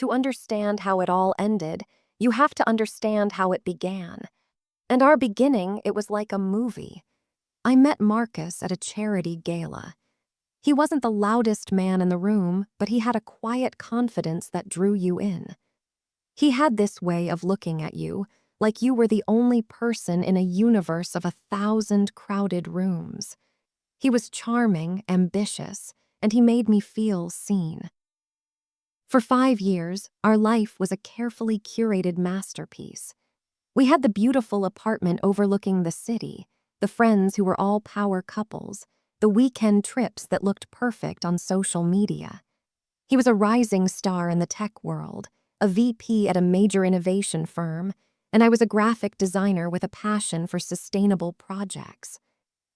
To understand how it all ended, you have to understand how it began. And our beginning, it was like a movie. I met Marcus at a charity gala. He wasn't the loudest man in the room, but he had a quiet confidence that drew you in. He had this way of looking at you, like you were the only person in a universe of 1,000 crowded rooms. He was charming, ambitious, and he made me feel seen. For 5 years, our life was a carefully curated masterpiece. We had the beautiful apartment overlooking the city, the friends who were all power couples, the weekend trips that looked perfect on social media. He was a rising star in the tech world, a VP at a major innovation firm, and I was a graphic designer with a passion for sustainable projects.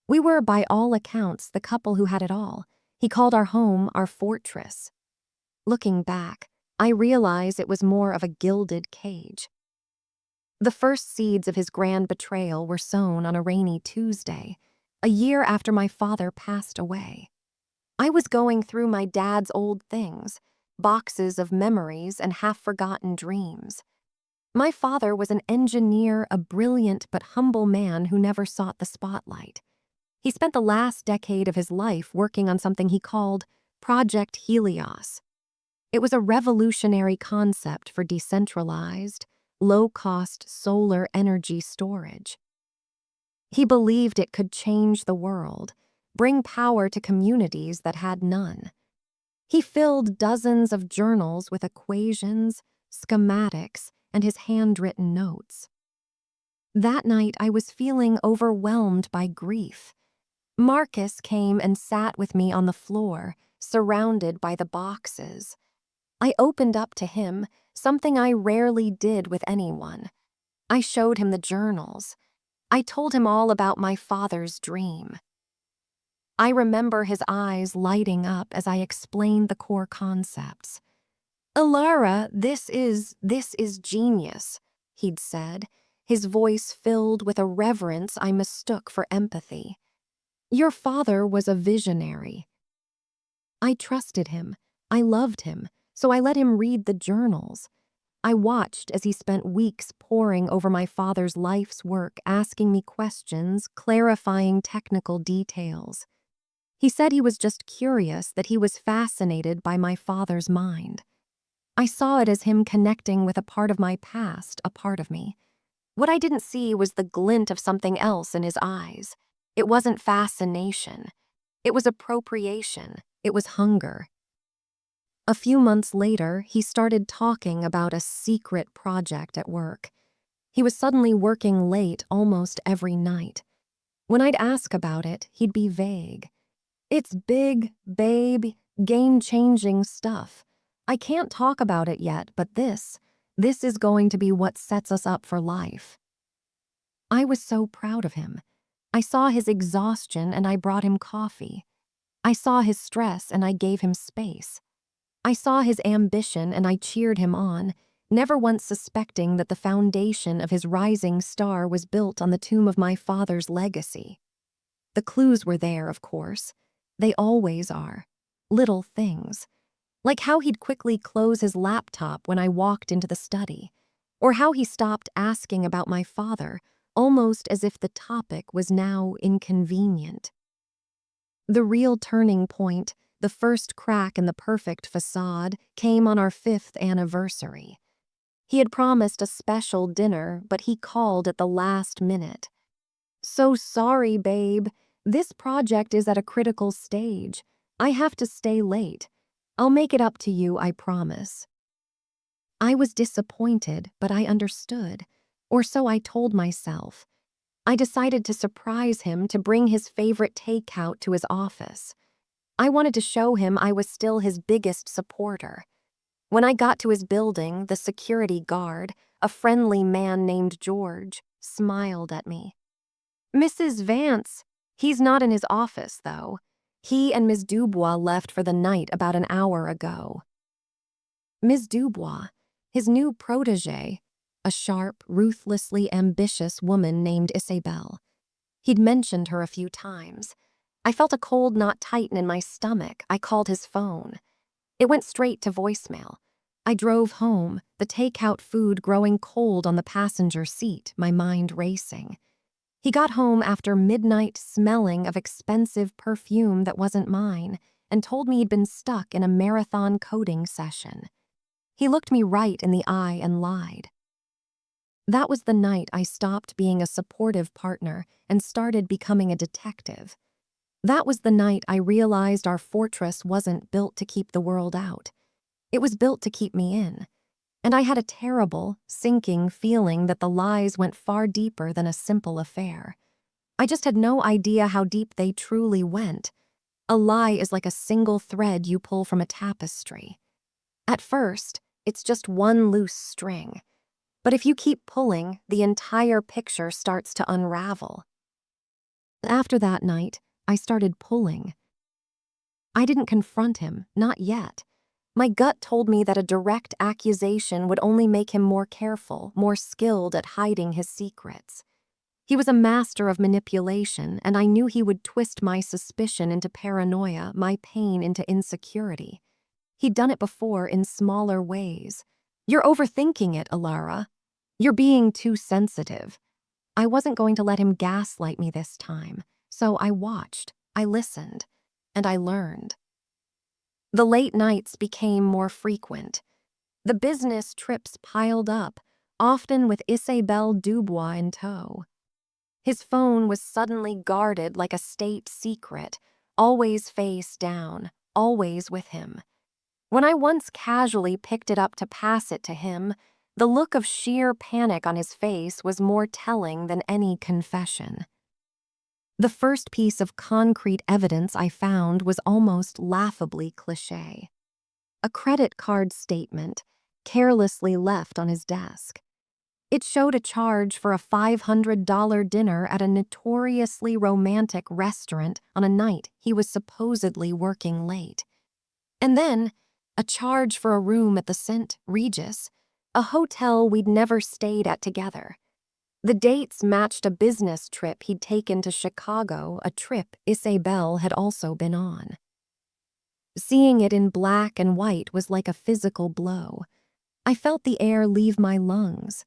We were, by all accounts, the couple who had it all. He called our home our fortress. Looking back, I realize it was more of a gilded cage. The first seeds of his grand betrayal were sown on a rainy Tuesday, a year after my father passed away. I was going through my dad's old things, boxes of memories and half-forgotten dreams. My father was an engineer, a brilliant but humble man who never sought the spotlight. He spent the last decade of his life working on something he called Project Helios. It was a revolutionary concept for decentralized, low-cost solar energy storage. He believed it could change the world, bring power to communities that had none. He filled dozens of journals with equations, schematics, and his handwritten notes. That night, I was feeling overwhelmed by grief. Marcus came and sat with me on the floor, surrounded by the boxes. I opened up to him, something I rarely did with anyone. I showed him the journals. I told him all about my father's dream. I remember his eyes lighting up as I explained the core concepts. "Alara, this is genius," he'd said, his voice filled with a reverence I mistook for empathy. "Your father was a visionary." I trusted him. I loved him, so I let him read the journals. I watched as he spent weeks poring over my father's life's work, asking me questions, clarifying technical details. He said he was just curious, that he was fascinated by my father's mind. I saw it as him connecting with a part of my past, a part of me. What I didn't see was the glint of something else in his eyes. It wasn't fascination. It was appropriation. It was hunger. A few months later, he started talking about a secret project at work. He was suddenly working late almost every night. When I'd ask about it, he'd be vague. "It's big, babe, game-changing stuff. I can't talk about it yet, but this is going to be what sets us up for life." I was so proud of him. I saw his exhaustion and I brought him coffee. I saw his stress and I gave him space. I saw his ambition and I cheered him on, never once suspecting that the foundation of his rising star was built on the tomb of my father's legacy. The clues were there, of course. They always are. Little things. Like how he'd quickly close his laptop when I walked into the study, or how he stopped asking about my father, almost as if the topic was now inconvenient. The real turning point, the first crack in the perfect facade, came on our 5th anniversary. He had promised a special dinner, but he called at the last minute. "So sorry, babe. This project is at a critical stage. I have to stay late. I'll make it up to you, I promise." I was disappointed, but I understood, or so I told myself. I decided to surprise him, to bring his favorite takeout to his office. I wanted to show him I was still his biggest supporter. When I got to his building, the security guard, a friendly man named George, smiled at me. "Mrs. Vance, he's not in his office, though. He and Ms. Dubois left for the night about an hour ago." Ms. Dubois, his new protégée, a sharp, ruthlessly ambitious woman named Isabelle. He'd mentioned her a few times. I felt a cold knot tighten in my stomach. I called his phone. It went straight to voicemail. I drove home, the takeout food growing cold on the passenger seat, my mind racing. He got home after midnight smelling of expensive perfume that wasn't mine and told me he'd been stuck in a marathon coding session. He looked me right in the eye and lied. That was the night I stopped being a supportive partner and started becoming a detective. That was the night I realized our fortress wasn't built to keep the world out. It was built to keep me in. And I had a terrible, sinking feeling that the lies went far deeper than a simple affair. I just had no idea how deep they truly went. A lie is like a single thread you pull from a tapestry. At first, it's just one loose string. But if you keep pulling, the entire picture starts to unravel. After that night, I started pulling. I didn't confront him, not yet. My gut told me that a direct accusation would only make him more careful, more skilled at hiding his secrets. He was a master of manipulation, and I knew he would twist my suspicion into paranoia, my pain into insecurity. He'd done it before in smaller ways. You're overthinking it, Alara. You're being too sensitive. I wasn't going to let him gaslight me this time, so I watched, I listened, and I learned. The late nights became more frequent. The business trips piled up, often with Isabelle Dubois in tow. His phone was suddenly guarded like a state secret, always face down, always with him. When I once casually picked it up to pass it to him, the look of sheer panic on his face was more telling than any confession. The first piece of concrete evidence I found was almost laughably cliché. A credit card statement, carelessly left on his desk. It showed a charge for a $500 dinner at a notoriously romantic restaurant on a night he was supposedly working late. And then, a charge for a room at the St. Regis, a hotel we'd never stayed at together. The dates matched a business trip he'd taken to Chicago, a trip Isabelle had also been on. Seeing it in black and white was like a physical blow. I felt the air leave my lungs.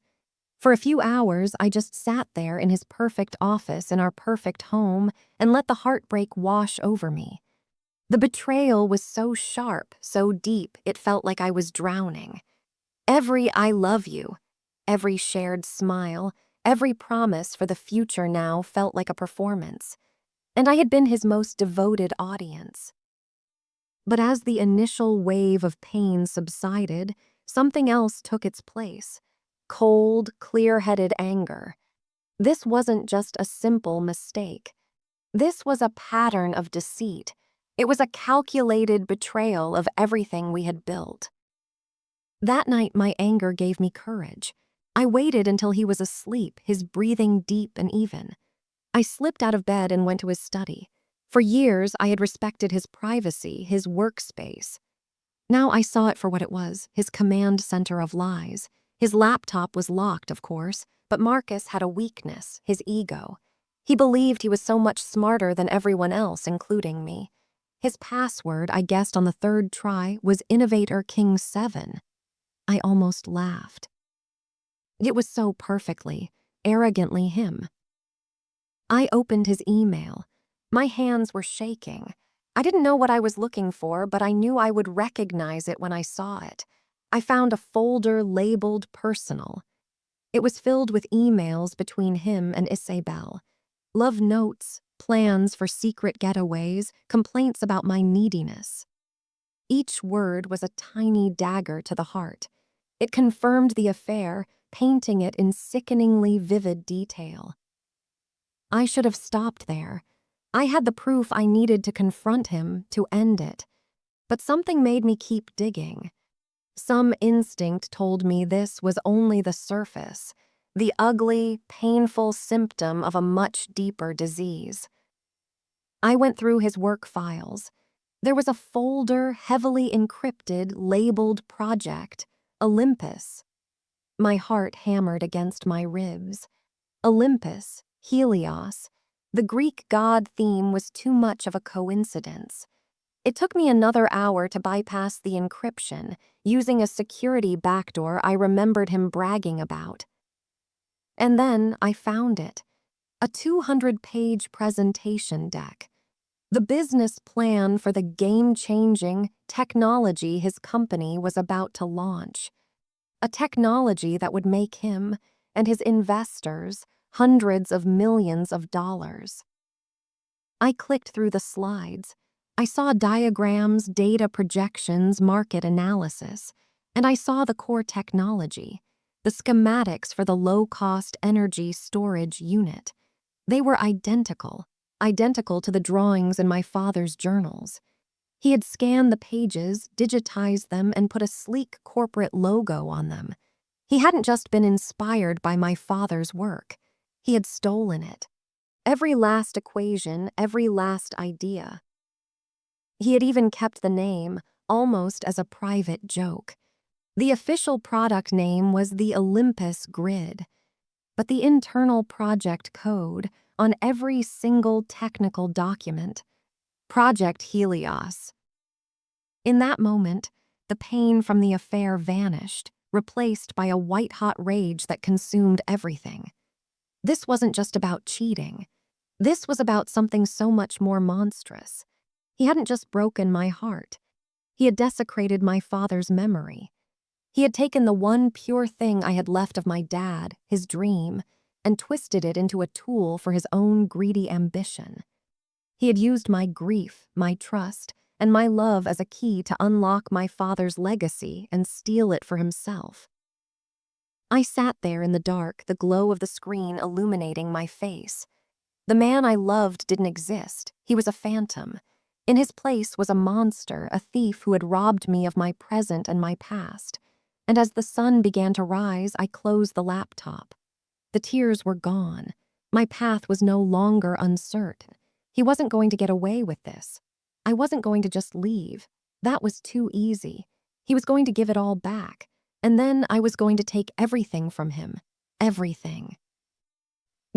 For a few hours, I just sat there in his perfect office in our perfect home and let the heartbreak wash over me. The betrayal was so sharp, so deep, it felt like I was drowning. Every "I love you," every shared smile, every promise for the future now felt like a performance, and I had been his most devoted audience. But as the initial wave of pain subsided, something else took its place. Cold, clear-headed anger. This wasn't just a simple mistake. This was a pattern of deceit. It was a calculated betrayal of everything we had built. That night, my anger gave me courage. I waited until he was asleep, his breathing deep and even. I slipped out of bed and went to his study. For years, I had respected his privacy, his workspace. Now I saw it for what it was, his command center of lies. His laptop was locked, of course, but Marcus had a weakness, his ego. He believed he was so much smarter than everyone else, including me. His password, I guessed on the third try, was Innovator King 7. I almost laughed. It was so perfectly, arrogantly him. I opened his email. My hands were shaking. I didn't know what I was looking for, but I knew I would recognize it when I saw it. I found a folder labeled personal. It was filled with emails between him and Isabelle. Love notes, plans for secret getaways, complaints about my neediness. Each word was a tiny dagger to the heart. It confirmed the affair, painting it in sickeningly vivid detail. I should have stopped there. I had the proof I needed to confront him, to end it. But something made me keep digging. Some instinct told me this was only the surface, the ugly, painful symptom of a much deeper disease. I went through his work files. There was a folder heavily encrypted, labeled project, Olympus. My heart hammered against my ribs. Olympus, Helios, the Greek god theme was too much of a coincidence. It took me another hour to bypass the encryption, using a security backdoor I remembered him bragging about. And then I found it. A 200-page presentation deck. The business plan for the game-changing technology his company was about to launch. A technology that would make him and his investors hundreds of millions of dollars. I clicked through the slides. I saw diagrams, data projections, market analysis, and I saw the core technology, the schematics for the low-cost energy storage unit. They were identical to the drawings in my father's journals. He had scanned the pages, digitized them, and put a sleek corporate logo on them. He hadn't just been inspired by my father's work. He had stolen it. Every last equation, every last idea. He had even kept the name, almost as a private joke. The official product name was the Olympus Grid, but the internal project code on every single technical document, Project Helios. In that moment, the pain from the affair vanished, replaced by a white-hot rage that consumed everything. This wasn't just about cheating. This was about something so much more monstrous. He hadn't just broken my heart. He had desecrated my father's memory. He had taken the one pure thing I had left of my dad, his dream, and twisted it into a tool for his own greedy ambition. He had used my grief, my trust, and my love as a key to unlock my father's legacy and steal it for himself. I sat there in the dark, the glow of the screen illuminating my face. The man I loved didn't exist. He was a phantom. In his place was a monster, a thief who had robbed me of my present and my past. And as the sun began to rise, I closed the laptop. The tears were gone. My path was no longer uncertain. He wasn't going to get away with this. I wasn't going to just leave. That was too easy. He was going to give it all back. And then I was going to take everything from him. Everything.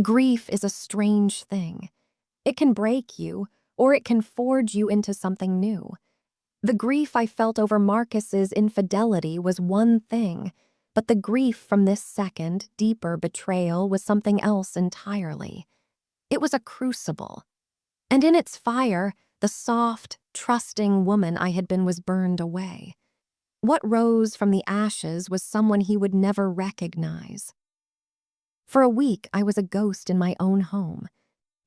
Grief is a strange thing. It can break you, or it can forge you into something new. The grief I felt over Marcus's infidelity was one thing, but the grief from this second, deeper betrayal was something else entirely. It was a crucible. And in its fire, the soft, trusting woman I had been was burned away. What rose from the ashes was someone he would never recognize. For a week, I was a ghost in my own home.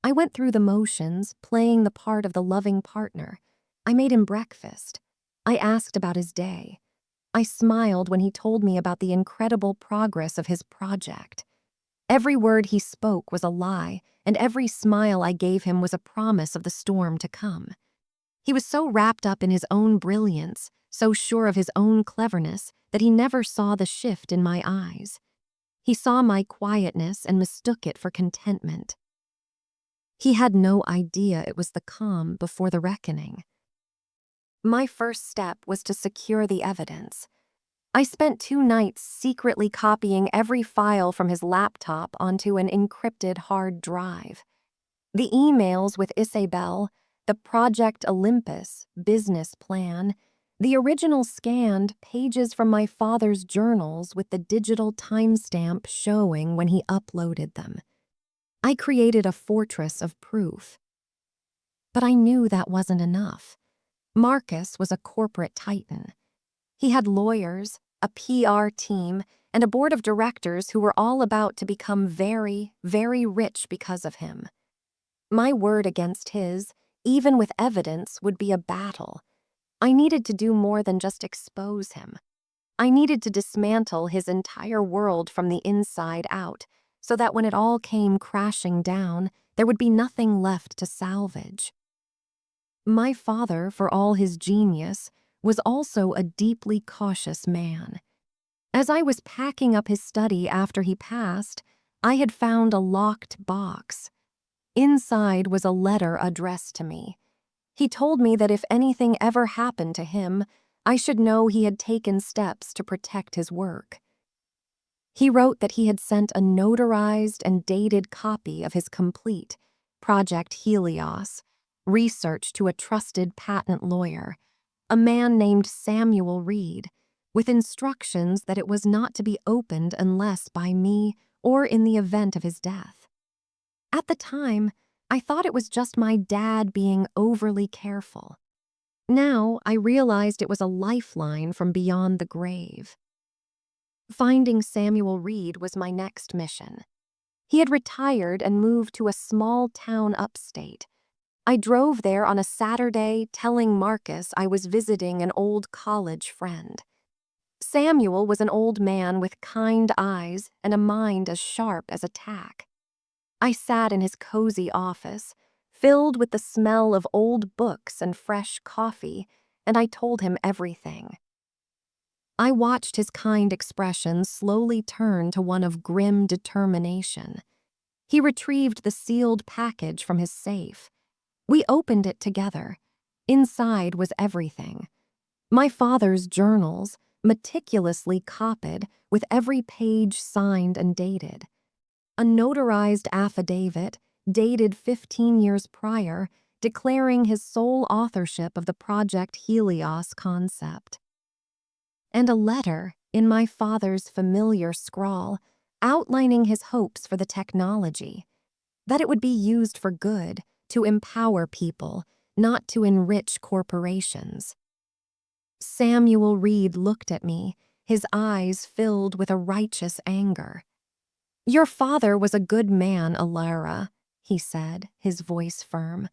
I went through the motions, playing the part of the loving partner. I made him breakfast. I asked about his day. I smiled when he told me about the incredible progress of his project. Every word he spoke was a lie, and every smile I gave him was a promise of the storm to come. He was so wrapped up in his own brilliance, so sure of his own cleverness, that he never saw the shift in my eyes. He saw my quietness and mistook it for contentment. He had no idea it was the calm before the reckoning. My first step was to secure the evidence. I spent 2 nights secretly copying every file from his laptop onto an encrypted hard drive. The emails with Isabel, the Project Olympus business plan, the original scanned pages from my father's journals with the digital timestamp showing when he uploaded them. I created a fortress of proof. But I knew that wasn't enough. Marcus was a corporate titan. He had lawyers, a PR team, and a board of directors who were all about to become very, very rich because of him. My word against his, even with evidence, would be a battle. I needed to do more than just expose him. I needed to dismantle his entire world from the inside out, so that when it all came crashing down, there would be nothing left to salvage. My father, for all his genius, was also a deeply cautious man. As I was packing up his study after he passed, I had found a locked box. Inside was a letter addressed to me. He told me that if anything ever happened to him, I should know he had taken steps to protect his work. He wrote that he had sent a notarized and dated copy of his complete Project Helios research to a trusted patent lawyer, a man named Samuel Reed, with instructions that it was not to be opened unless by me or in the event of his death. At the time, I thought it was just my dad being overly careful. Now, I realized it was a lifeline from beyond the grave. Finding Samuel Reed was my next mission. He had retired and moved to a small town upstate. I drove there on a Saturday telling Marcus I was visiting an old college friend. Samuel was an old man with kind eyes and a mind as sharp as a tack. I sat in his cozy office, filled with the smell of old books and fresh coffee, and I told him everything. I watched his kind expression slowly turn to one of grim determination. He retrieved the sealed package from his safe. We opened it together. Inside was everything. My father's journals, meticulously copied, with every page signed and dated. A notarized affidavit, dated 15 years prior, declaring his sole authorship of the Project Helios concept. And a letter, in my father's familiar scrawl, outlining his hopes for the technology, that it would be used for good, to empower people, not to enrich corporations. Samuel Reed looked at me, his eyes filled with a righteous anger. "Your father was a good man, Alara," he said, his voice firm.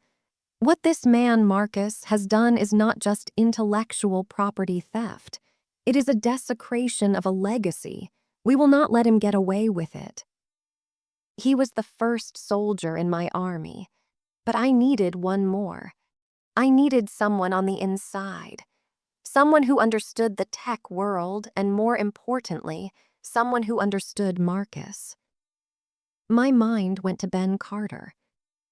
"What this man, Marcus, has done is not just intellectual property theft. It is a desecration of a legacy. We will not let him get away with it." He was the first soldier in my army, but I needed one more. I needed someone on the inside. Someone who understood the tech world and, more importantly, someone who understood Marcus. My mind went to Ben Carter.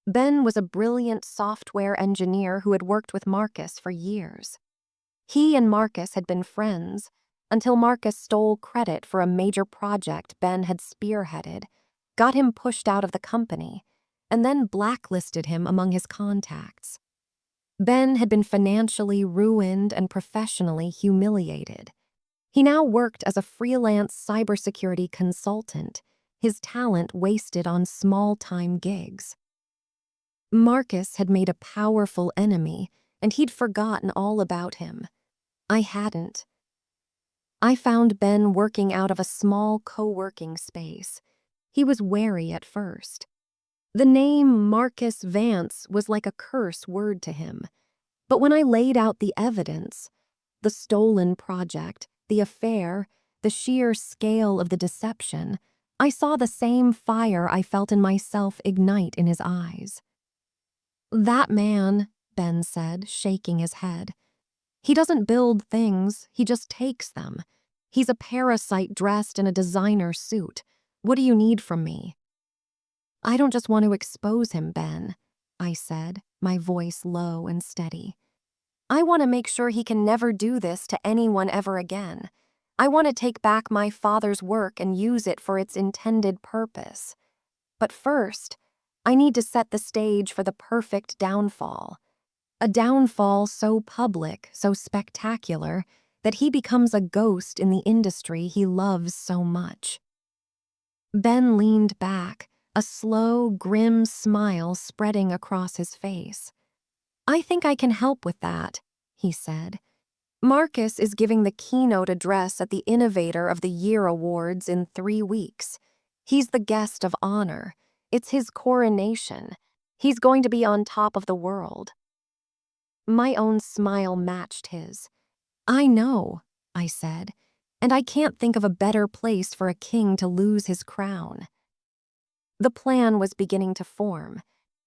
Ben was a brilliant software engineer who had worked with Marcus for years. He and Marcus had been friends until Marcus stole credit for a major project Ben had spearheaded, got him pushed out of the company, and then blacklisted him among his contacts. Ben had been financially ruined and professionally humiliated. He now worked as a freelance cybersecurity consultant, his talent wasted on small-time gigs. Marcus had made a powerful enemy, and he'd forgotten all about him. I hadn't. I found Ben working out of a small co-working space. He was wary at first. The name Marcus Vance was like a curse word to him. But when I laid out the evidence, the stolen project, the affair, the sheer scale of the deception, I saw the same fire I felt in myself ignite in his eyes. "That man," Ben said, shaking his head, "he doesn't build things, he just takes them. He's a parasite dressed in a designer suit. What do you need from me?" "I don't just want to expose him, Ben," I said, my voice low and steady. "I want to make sure he can never do this to anyone ever again. I want to take back my father's work and use it for its intended purpose. But first, I need to set the stage for the perfect downfall. A downfall so public, so spectacular, that he becomes a ghost in the industry he loves so much." Ben leaned back, a slow, grim smile spreading across his face. "I think I can help with that," he said. "Marcus is giving the keynote address at the Innovator of the Year Awards in 3 weeks. He's the guest of honor. It's his coronation. He's going to be on top of the world." My own smile matched his. "I know," I said, "and I can't think of a better place for a king to lose his crown." The plan was beginning to form.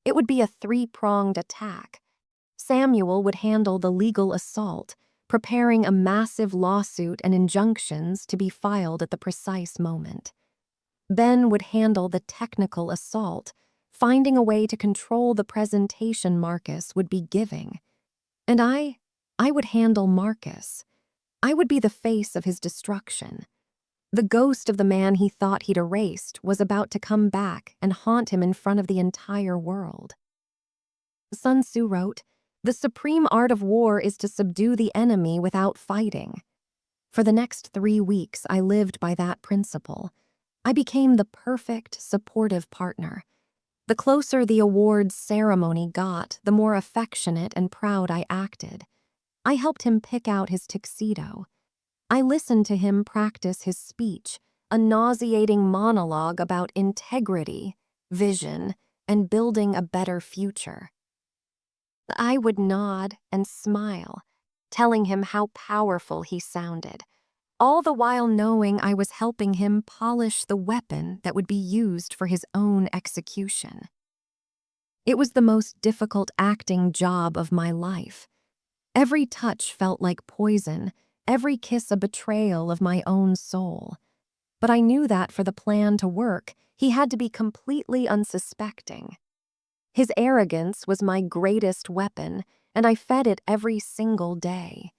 It would be a 3-pronged attack. Samuel would handle the legal assault, preparing a massive lawsuit and injunctions to be filed at the precise moment. Ben would handle the technical assault, finding a way to control the presentation Marcus would be giving. And I would handle Marcus. I would be the face of his destruction. The ghost of the man he thought he'd erased was about to come back and haunt him in front of the entire world. Sun Tzu wrote, "The supreme art of war is to subdue the enemy without fighting." For the next 3 weeks, I lived by that principle. I became the perfect, supportive partner. The closer the awards ceremony got, the more affectionate and proud I acted. I helped him pick out his tuxedo. I listened to him practice his speech, a nauseating monologue about integrity, vision, and building a better future. I would nod and smile, telling him how powerful he sounded, all the while knowing I was helping him polish the weapon that would be used for his own execution. It was the most difficult acting job of my life. Every touch felt like poison, every kiss a betrayal of my own soul. But I knew that for the plan to work, he had to be completely unsuspecting. His arrogance was my greatest weapon, and I fed it every single day.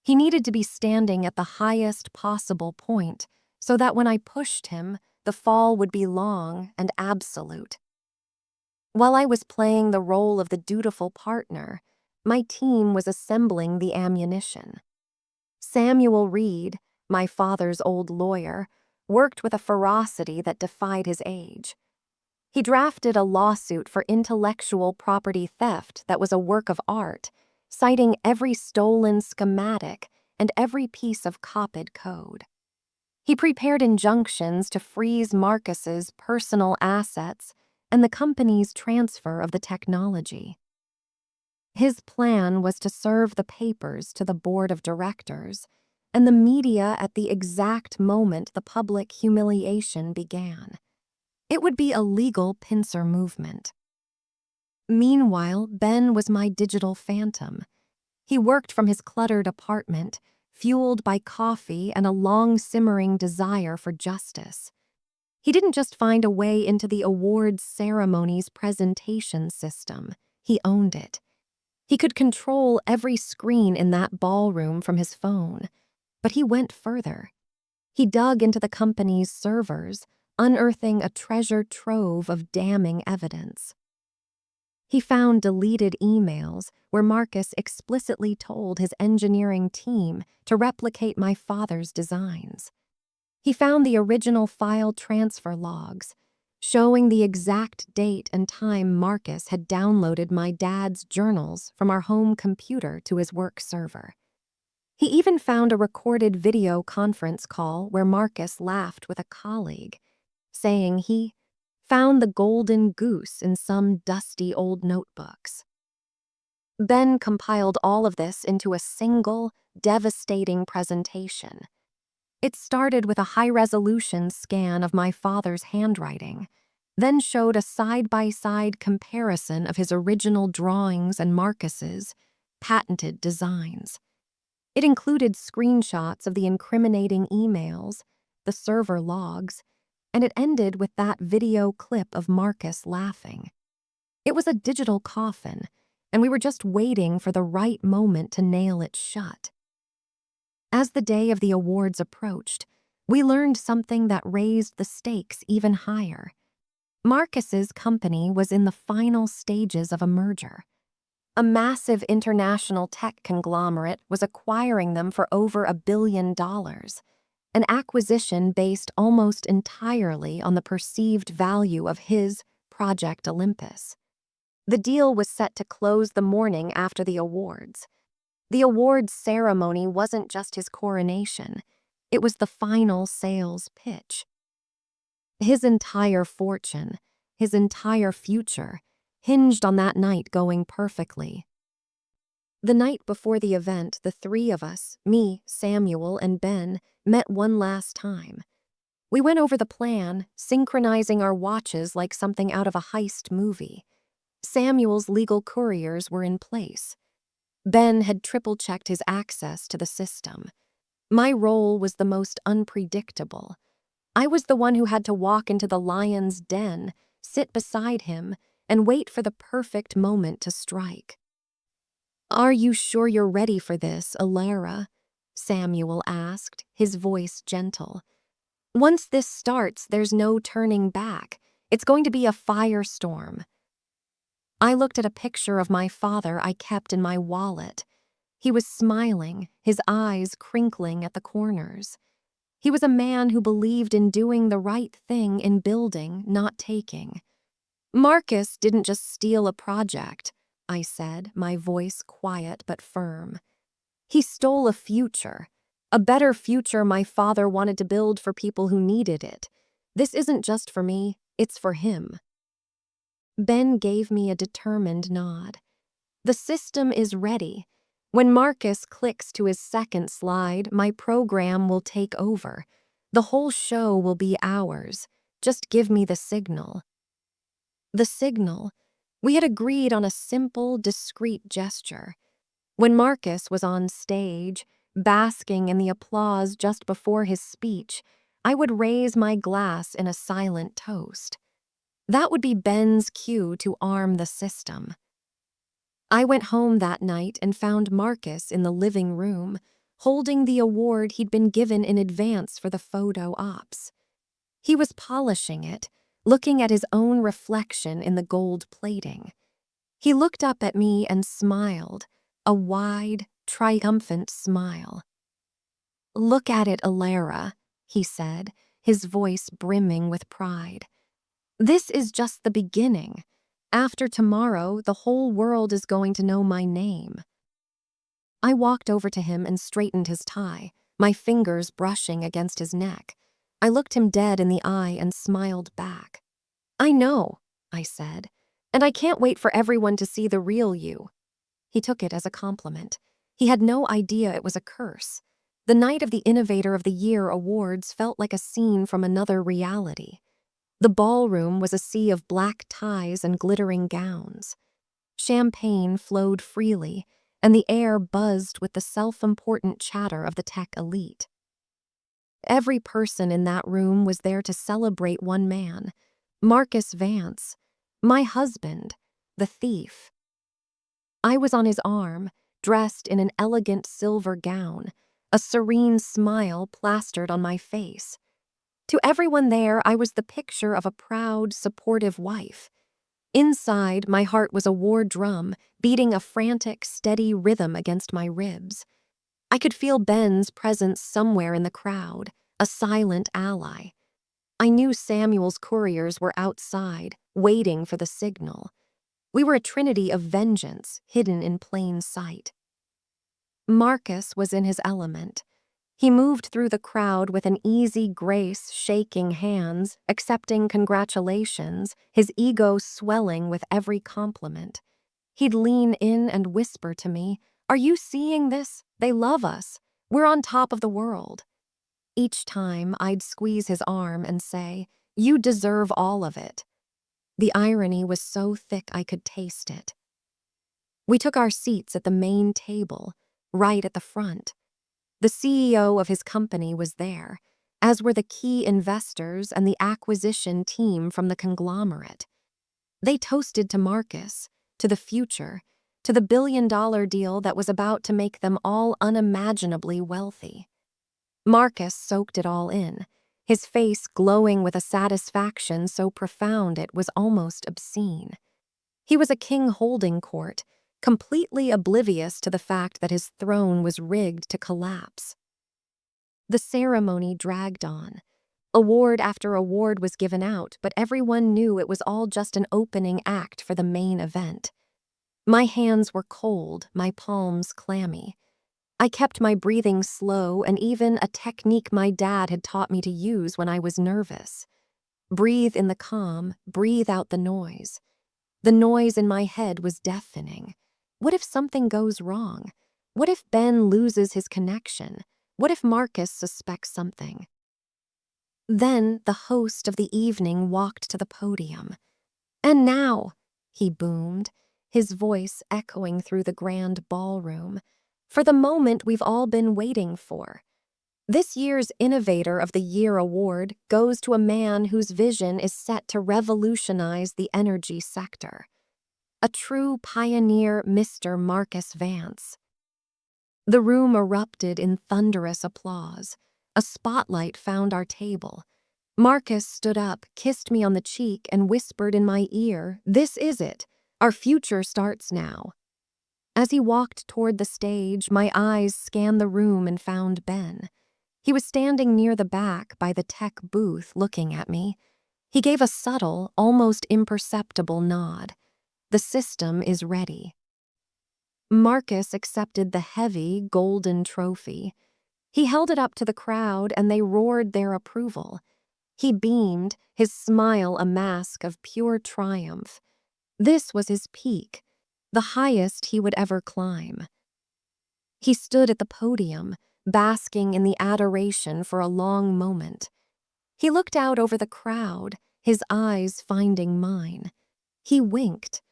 He needed to be standing at the highest possible point, so that when I pushed him, the fall would be long and absolute. While I was playing the role of the dutiful partner, my team was assembling the ammunition. Samuel Reed, my father's old lawyer, worked with a ferocity that defied his age. He drafted a lawsuit for intellectual property theft that was a work of art, citing every stolen schematic and every piece of copied code. He prepared injunctions to freeze Marcus's personal assets and the company's transfer of the technology. His plan was to serve the papers to the board of directors and the media at the exact moment the public humiliation began. It would be a legal pincer movement. Meanwhile, Ben was my digital phantom. He worked from his cluttered apartment, fueled by coffee and a long-simmering desire for justice. He didn't just find a way into the awards ceremony's presentation system. He owned it. He could control every screen in that ballroom from his phone. But he went further. He dug into the company's servers, unearthing a treasure trove of damning evidence. He found deleted emails where Marcus explicitly told his engineering team to replicate my father's designs. He found the original file transfer logs, showing the exact date and time Marcus had downloaded my dad's journals from our home computer to his work server. He even found a recorded video conference call where Marcus laughed with a colleague, saying he found the golden goose in some dusty old notebooks. Ben compiled all of this into a single, devastating presentation. It started with a high-resolution scan of my father's handwriting, then showed a side-by-side comparison of his original drawings and Marcus's patented designs. It included screenshots of the incriminating emails, the server logs, and it ended with that video clip of Marcus laughing. It was a digital coffin, and we were just waiting for the right moment to nail it shut. As the day of the awards approached, we learned something that raised the stakes even higher. Marcus's company was in the final stages of a merger. A massive international tech conglomerate was acquiring them for over $1 billion, an acquisition based almost entirely on the perceived value of his Project Olympus. The deal was set to close the morning after the awards. The awards ceremony wasn't just his coronation, it was the final sales pitch. His entire fortune, his entire future, hinged on that night going perfectly. The night before the event, the three of us, me, Samuel, and Ben, met one last time. We went over the plan, synchronizing our watches like something out of a heist movie. Samuel's legal couriers were in place. Ben had triple-checked his access to the system. My role was the most unpredictable. I was the one who had to walk into the lion's den, sit beside him, and wait for the perfect moment to strike. "Are you sure you're ready for this, Alara?" Samuel asked, his voice gentle. "Once this starts, there's no turning back. It's going to be a firestorm." I looked at a picture of my father I kept in my wallet. He was smiling, his eyes crinkling at the corners. He was a man who believed in doing the right thing in building, not taking. Marcus didn't just steal a project, I said, my voice quiet but firm. He stole a future, a better future my father wanted to build for people who needed it. This isn't just for me, it's for him. Ben gave me a determined nod. The system is ready. When Marcus clicks to his second slide, my program will take over. The whole show will be ours. Just give me the signal. The signal. We had agreed on a simple, discreet gesture. When Marcus was on stage, basking in the applause just before his speech, I would raise my glass in a silent toast. That would be Ben's cue to arm the system. I went home that night and found Marcus in the living room, holding the award he'd been given in advance for the photo ops. He was polishing it, looking at his own reflection in the gold plating. He looked up at me and smiled, a wide, triumphant smile. "Look at it, Alara," he said, his voice brimming with pride. "This is just the beginning. After tomorrow, the whole world is going to know my name." I walked over to him and straightened his tie, my fingers brushing against his neck. I looked him dead in the eye and smiled back. "I know," I said, "and I can't wait for everyone to see the real you." He took it as a compliment. He had no idea it was a curse. The night of the Innovator of the Year awards felt like a scene from another reality. The ballroom was a sea of black ties and glittering gowns. Champagne flowed freely, and the air buzzed with the self-important chatter of the tech elite. Every person in that room was there to celebrate one man, Marcus Vance, my husband, the thief. I was on his arm, dressed in an elegant silver gown, a serene smile plastered on my face. To everyone there, I was the picture of a proud, supportive wife. Inside, my heart was a war drum, beating a frantic, steady rhythm against my ribs. I could feel Ben's presence somewhere in the crowd, a silent ally. I knew Samuel's couriers were outside, waiting for the signal. We were a trinity of vengeance, hidden in plain sight. Marcus was in his element. He moved through the crowd with an easy grace, shaking hands, accepting congratulations, his ego swelling with every compliment. He'd lean in and whisper to me, "Are you seeing this? They love us. We're on top of the world." Each time, I'd squeeze his arm and say, "You deserve all of it." The irony was so thick I could taste it. We took our seats at the main table, right at the front. The CEO of his company was there, as were the key investors and the acquisition team from the conglomerate. They toasted to Marcus, to the future, to the billion-dollar deal that was about to make them all unimaginably wealthy. Marcus soaked it all in, his face glowing with a satisfaction so profound it was almost obscene. He was a king holding court, completely oblivious to the fact that his throne was rigged to collapse. The ceremony dragged on. Award after award was given out, but everyone knew it was all just an opening act for the main event. My hands were cold, my palms clammy. I kept my breathing slow and even a technique my dad had taught me to use when I was nervous. Breathe in the calm, breathe out the noise. The noise in my head was deafening. What if something goes wrong? What if Ben loses his connection? What if Marcus suspects something? Then the host of the evening walked to the podium. "And now," he boomed, his voice echoing through the grand ballroom, "for the moment we've all been waiting for. This year's Innovator of the Year award goes to a man whose vision is set to revolutionize the energy sector. A true pioneer, Mr. Marcus Vance." The room erupted in thunderous applause. A spotlight found our table. Marcus stood up, kissed me on the cheek, and whispered in my ear, "This is it. Our future starts now. As he walked toward the stage, my eyes scanned the room and found Ben. He was standing near the back by the tech booth looking at me. He gave a subtle, almost imperceptible nod. The system is ready. Marcus accepted the heavy, golden trophy. He held it up to the crowd and they roared their approval. He beamed, his smile a mask of pure triumph. This was his peak, the highest he would ever climb. He stood at the podium, basking in the adoration for a long moment. He looked out over the crowd, his eyes finding mine. He winked.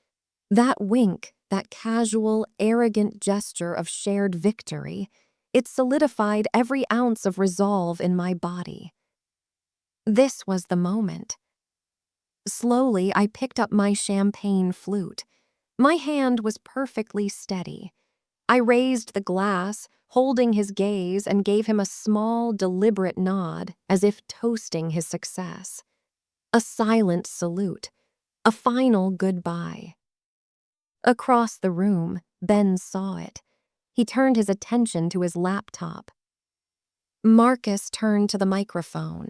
That wink, that casual, arrogant gesture of shared victory, it solidified every ounce of resolve in my body. This was the moment. Slowly, I picked up my champagne flute. My hand was perfectly steady. I raised the glass, holding his gaze, and gave him a small, deliberate nod, as if toasting his success. A silent salute, a final goodbye. Across the room, Ben saw it. He turned his attention to his laptop. Marcus turned to the microphone.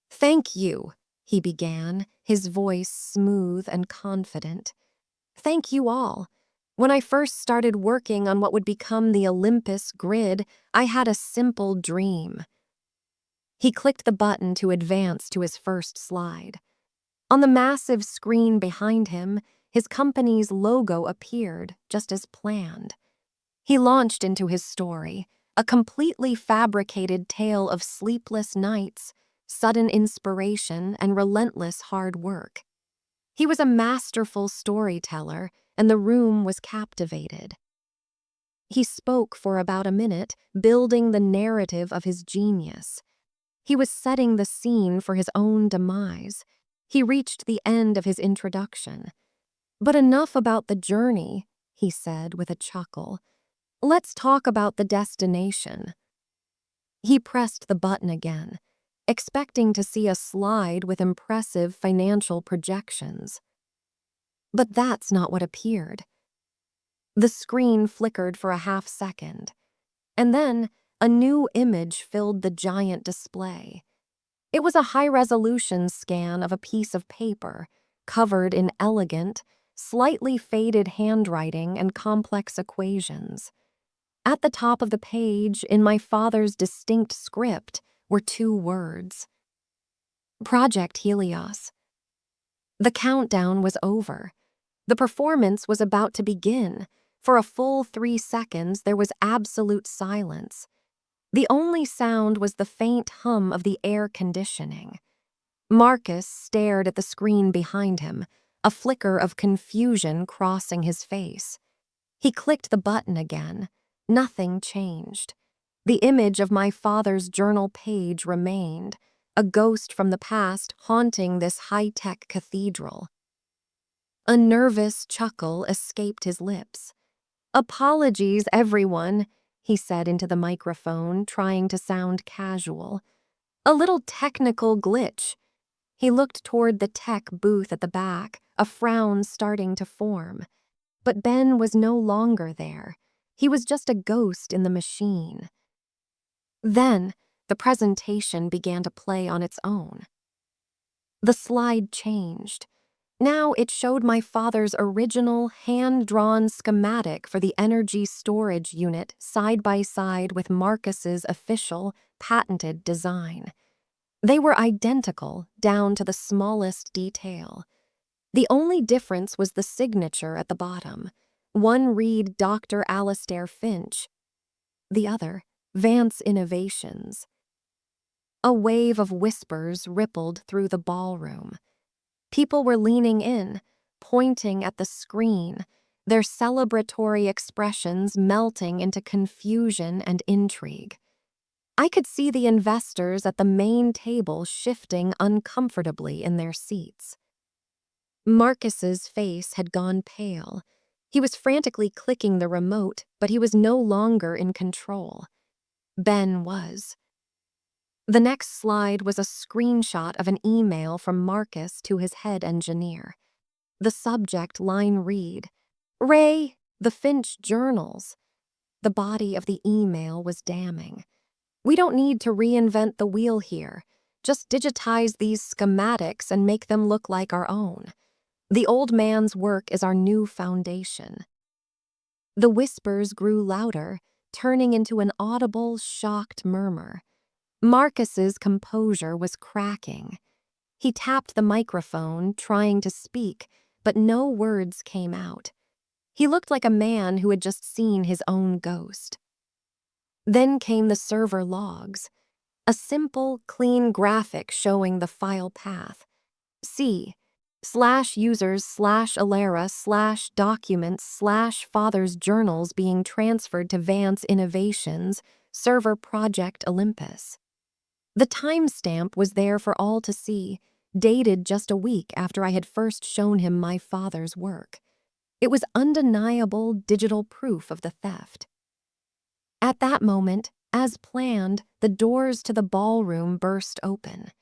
"Thank you," he began, his voice smooth and confident. "Thank you all. When I first started working on what would become the Olympus grid, I had a simple dream." He clicked the button to advance to his first slide. On the massive screen behind him, his company's logo appeared, just as planned. He launched into his story, a completely fabricated tale of sleepless nights, sudden inspiration, and relentless hard work. He was a masterful storyteller, and the room was captivated. He spoke for about a minute, building the narrative of his genius. He was setting the scene for his own demise. He reached the end of his introduction. "But enough about the journey," he said with a chuckle. "Let's talk about the destination." He pressed the button again, expecting to see a slide with impressive financial projections. But that's not what appeared. The screen flickered for a half second, and then a new image filled the giant display. It was a high-resolution scan of a piece of paper, covered in elegant, slightly faded handwriting and complex equations. At the top of the page, in my father's distinct script, were 2 words: Project Helios. The countdown was over. The performance was about to begin. For a full 3 seconds, there was absolute silence. The only sound was the faint hum of the air conditioning. Marcus stared at the screen behind him, a flicker of confusion crossing his face. He clicked the button again. Nothing changed. The image of my father's journal page remained, a ghost from the past haunting this high-tech cathedral. A nervous chuckle escaped his lips. "Apologies, everyone," he said into the microphone, trying to sound casual. "A little technical glitch." He looked toward the tech booth at the back, a frown starting to form. But Ben was no longer there. He was just a ghost in the machine. Then, the presentation began to play on its own. The slide changed. Now it showed my father's original hand-drawn schematic for the energy storage unit side by side with Marcus's official, patented design. They were identical down to the smallest detail. The only difference was the signature at the bottom. One read Dr. Alastair Finch, the other Vance Innovations. A wave of whispers rippled through the ballroom. People were leaning in, pointing at the screen, their celebratory expressions melting into confusion and intrigue. I could see the investors at the main table shifting uncomfortably in their seats. Marcus's face had gone pale. He was frantically clicking the remote, but he was no longer in control. Ben was. The next slide was a screenshot of an email from Marcus to his head engineer. The subject line read, "Ray, the Finch journals." The body of the email was damning. "We don't need to reinvent the wheel here. Just digitize these schematics and make them look like our own. The old man's work is our new foundation." The whispers grew louder, turning into an audible, shocked murmur. Marcus's composure was cracking. He tapped the microphone, trying to speak, but no words came out. He looked like a man who had just seen his own ghost. Then came the server logs, a simple, clean graphic showing the file path. C/users/Alera/documents/father's journals being transferred to Vance Innovations, server Project Olympus. The timestamp was there for all to see, dated just a week after I had first shown him my father's work. It was undeniable digital proof of the theft. At that moment, as planned, the doors to the ballroom burst open.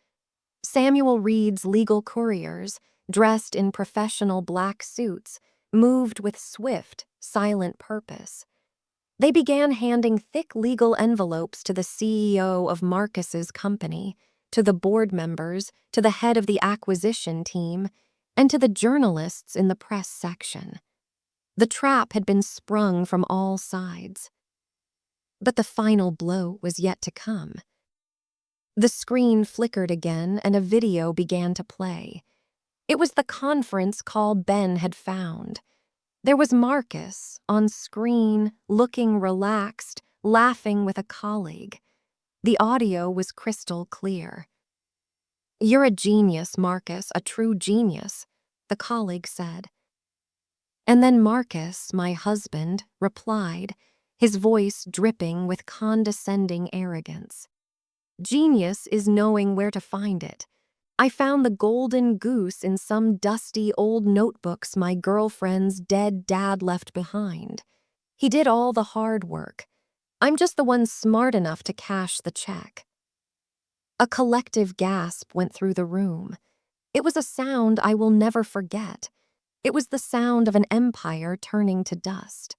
Samuel Reed's legal couriers, dressed in professional black suits, moved with swift, silent purpose. They began handing thick legal envelopes to the CEO of Marcus's company, to the board members, to the head of the acquisition team, and to the journalists in the press section. The trap had been sprung from all sides. But the final blow was yet to come. The screen flickered again and a video began to play. It was the conference call Ben had found. There was Marcus, on screen, looking relaxed, laughing with a colleague. The audio was crystal clear. "You're a genius, Marcus, a true genius," the colleague said. And then Marcus, my husband, replied, his voice dripping with condescending arrogance. "Genius is knowing where to find it. I found the golden goose in some dusty old notebooks my girlfriend's dead dad left behind. He did all the hard work. I'm just the one smart enough to cash the check." A collective gasp went through the room. It was a sound I will never forget. It was the sound of an empire turning to dust.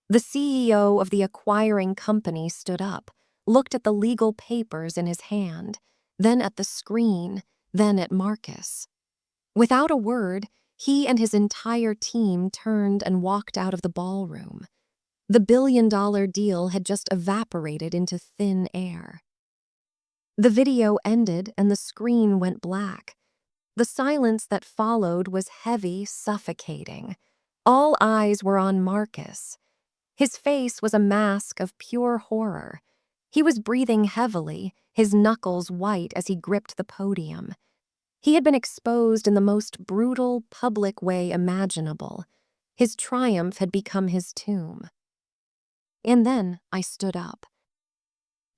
The CEO of the acquiring company stood up, looked at the legal papers in his hand, then at the screen, then at Marcus. Without a word, he and his entire team turned and walked out of the ballroom. The billion-dollar deal had just evaporated into thin air. The video ended and the screen went black. The silence that followed was heavy, suffocating. All eyes were on Marcus. His face was a mask of pure horror. He was breathing heavily, his knuckles white as he gripped the podium. He had been exposed in the most brutal, public way imaginable. His triumph had become his tomb. And then I stood up.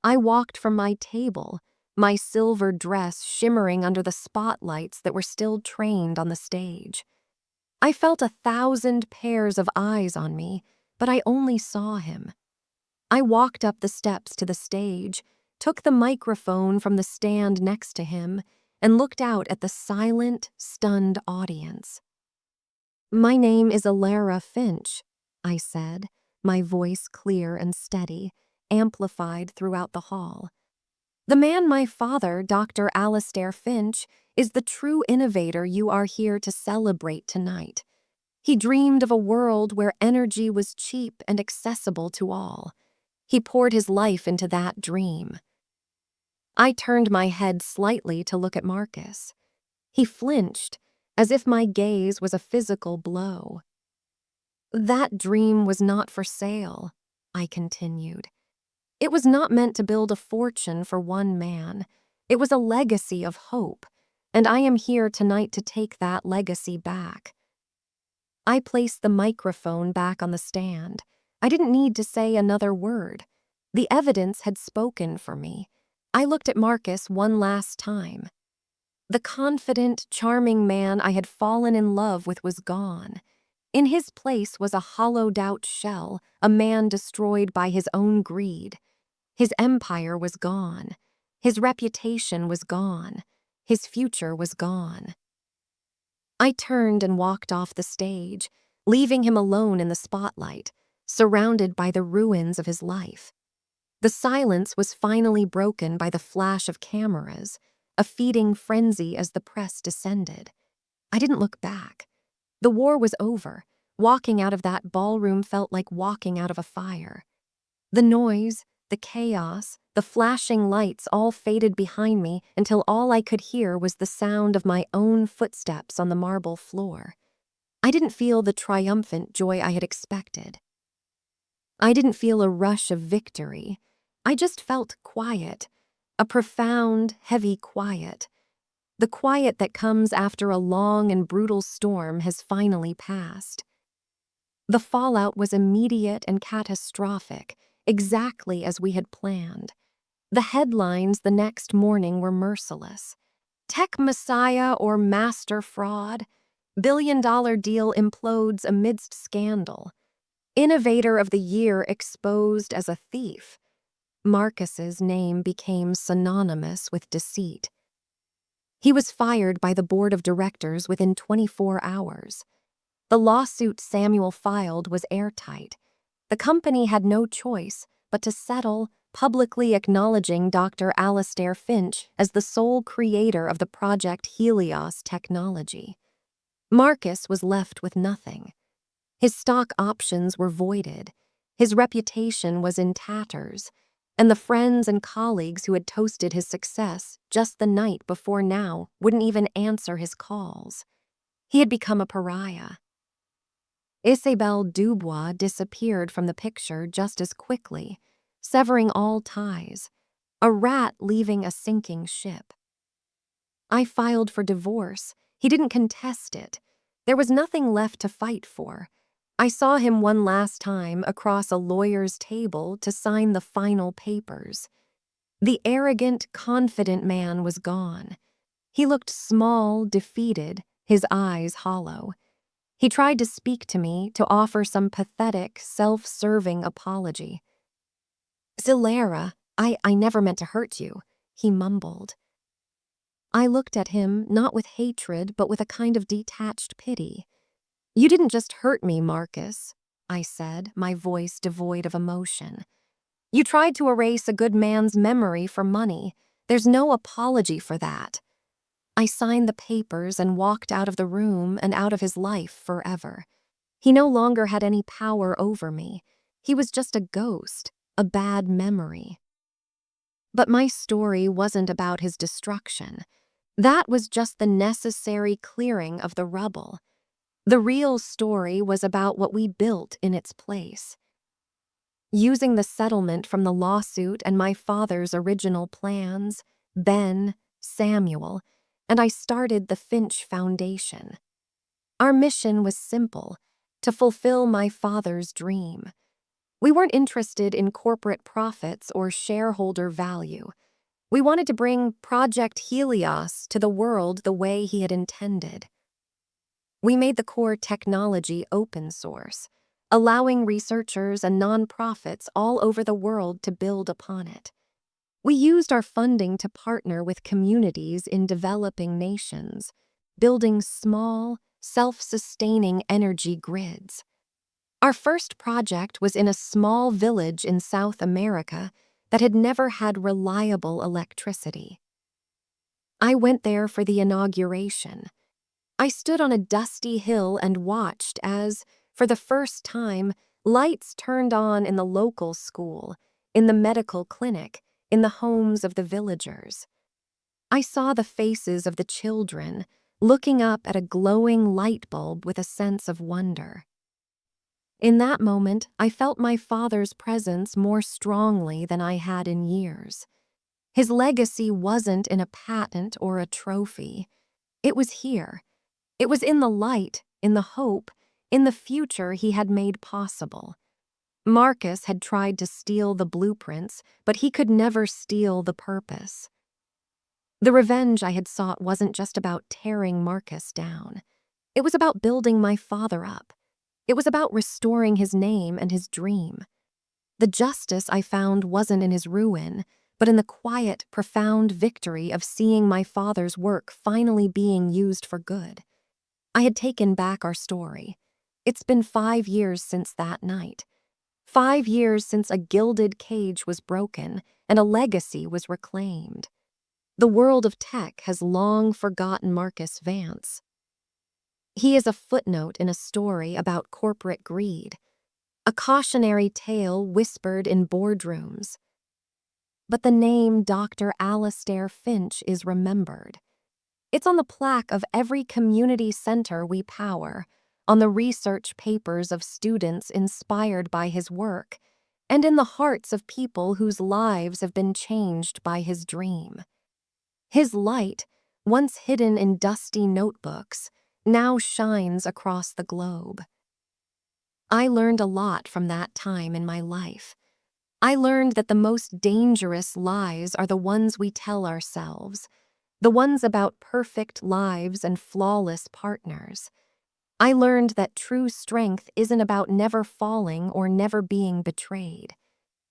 I walked from my table, my silver dress shimmering under the spotlights that were still trained on the stage. I felt 1,000 pairs of eyes on me, but I only saw him. I walked up the steps to the stage, took the microphone from the stand next to him, and looked out at the silent, stunned audience. "My name is Alera Finch," I said, my voice clear and steady, amplified throughout the hall. "The man my father, Dr. Alastair Finch, is the true innovator you are here to celebrate tonight. He dreamed of a world where energy was cheap and accessible to all. He poured his life into that dream." I turned my head slightly to look at Marcus. He flinched, as if my gaze was a physical blow. "That dream was not for sale," I continued. "It was not meant to build a fortune for one man. It was a legacy of hope, and I am here tonight to take that legacy back." I placed the microphone back on the stand. I didn't need to say another word. The evidence had spoken for me. I looked at Marcus one last time. The confident, charming man I had fallen in love with was gone. In his place was a hollowed-out shell, a man destroyed by his own greed. His empire was gone. His reputation was gone. His future was gone. I turned and walked off the stage, leaving him alone in the spotlight, surrounded by the ruins of his life. The silence was finally broken by the flash of cameras, a feeding frenzy as the press descended. I didn't look back. The war was over. Walking out of that ballroom felt like walking out of a fire. The noise, the chaos, the flashing lights all faded behind me until all I could hear was the sound of my own footsteps on the marble floor. I didn't feel the triumphant joy I had expected. I didn't feel a rush of victory. I just felt quiet, a profound, heavy quiet. The quiet that comes after a long and brutal storm has finally passed. The fallout was immediate and catastrophic, exactly as we had planned. The headlines the next morning were merciless. Tech Messiah or Master Fraud? $1 billion deal implodes amidst scandal. Innovator of the Year exposed as a thief. Marcus's name became synonymous with deceit. He was fired by the board of directors within 24 hours. The lawsuit Samuel filed was airtight. The company had no choice but to settle, publicly acknowledging Dr. Alastair Finch as the sole creator of the Project Helios technology. Marcus was left with nothing. His stock options were voided. His reputation was in tatters, and the friends and colleagues who had toasted his success just the night before now wouldn't even answer his calls. He had become a pariah. Isabelle Dubois disappeared from the picture just as quickly, severing all ties, a rat leaving a sinking ship. I filed for divorce. He didn't contest it. There was nothing left to fight for. I saw him one last time across a lawyer's table to sign the final papers. The arrogant, confident man was gone. He looked small, defeated, his eyes hollow. He tried to speak to me, to offer some pathetic, self-serving apology. "Zilera, I never meant to hurt you," he mumbled. I looked at him, not with hatred, but with a kind of detached pity. "You didn't just hurt me, Marcus," I said, my voice devoid of emotion. "You tried to erase a good man's memory for money. There's no apology for that." I signed the papers and walked out of the room and out of his life forever. He no longer had any power over me. He was just a ghost, a bad memory. But my story wasn't about his destruction. That was just the necessary clearing of the rubble. The real story was about what we built in its place. Using the settlement from the lawsuit and my father's original plans, Ben, Samuel, and I started the Finch Foundation. Our mission was simple, to fulfill my father's dream. We weren't interested in corporate profits or shareholder value. We wanted to bring Project Helios to the world the way he had intended. We made the core technology open source, allowing researchers and nonprofits all over the world to build upon it. We used our funding to partner with communities in developing nations, building small, self-sustaining energy grids. Our first project was in a small village in South America that had never had reliable electricity. I went there for the inauguration. I stood on a dusty hill and watched as, for the first time, lights turned on in the local school, in the medical clinic, in the homes of the villagers. I saw the faces of the children, looking up at a glowing light bulb with a sense of wonder. In that moment, I felt my father's presence more strongly than I had in years. His legacy wasn't in a patent or a trophy. It was here. It was in the light, in the hope, in the future he had made possible. Marcus had tried to steal the blueprints, but he could never steal the purpose. The revenge I had sought wasn't just about tearing Marcus down. It was about building my father up. It was about restoring his name and his dream. The justice I found wasn't in his ruin, but in the quiet, profound victory of seeing my father's work finally being used for good. I had taken back our story. It's been 5 years since that night. 5 years since a gilded cage was broken and a legacy was reclaimed. The world of tech has long forgotten Marcus Vance. He is a footnote in a story about corporate greed, a cautionary tale whispered in boardrooms. But the name Dr. Alastair Finch is remembered. It's on the plaque of every community center we power, on the research papers of students inspired by his work, and in the hearts of people whose lives have been changed by his dream. His light, once hidden in dusty notebooks, now shines across the globe. I learned a lot from that time in my life. I learned that the most dangerous lies are the ones we tell ourselves, the ones about perfect lives and flawless partners. I learned that true strength isn't about never falling or never being betrayed.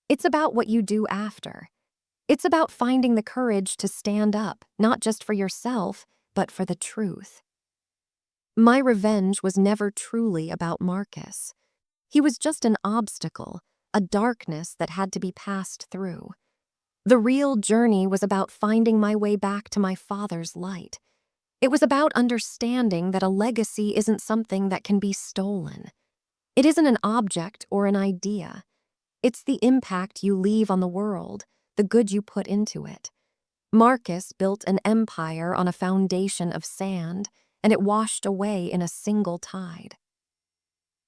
It's about what you do after. It's about finding the courage to stand up, not just for yourself, but for the truth. My revenge was never truly about Marcus. He was just an obstacle, a darkness that had to be passed through. The real journey was about finding my way back to my father's light. It was about understanding that a legacy isn't something that can be stolen. It isn't an object or an idea. It's the impact you leave on the world, the good you put into it. Marcus built an empire on a foundation of sand, and it washed away in a single tide.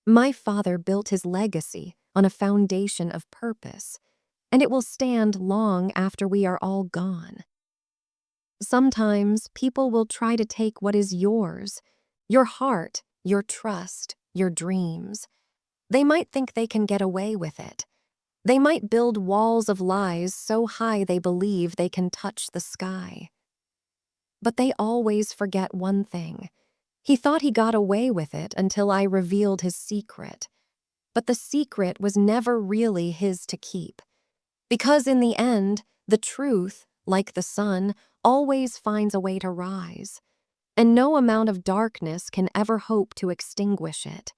My father built his legacy on a foundation of purpose, and it will stand long after we are all gone. Sometimes people will try to take what is yours, your heart, your trust, your dreams. They might think they can get away with it. They might build walls of lies so high they believe they can touch the sky. But they always forget one thing. He thought he got away with it until I revealed his secret. But the secret was never really his to keep. Because in the end, the truth, like the sun, always finds a way to rise. And no amount of darkness can ever hope to extinguish it.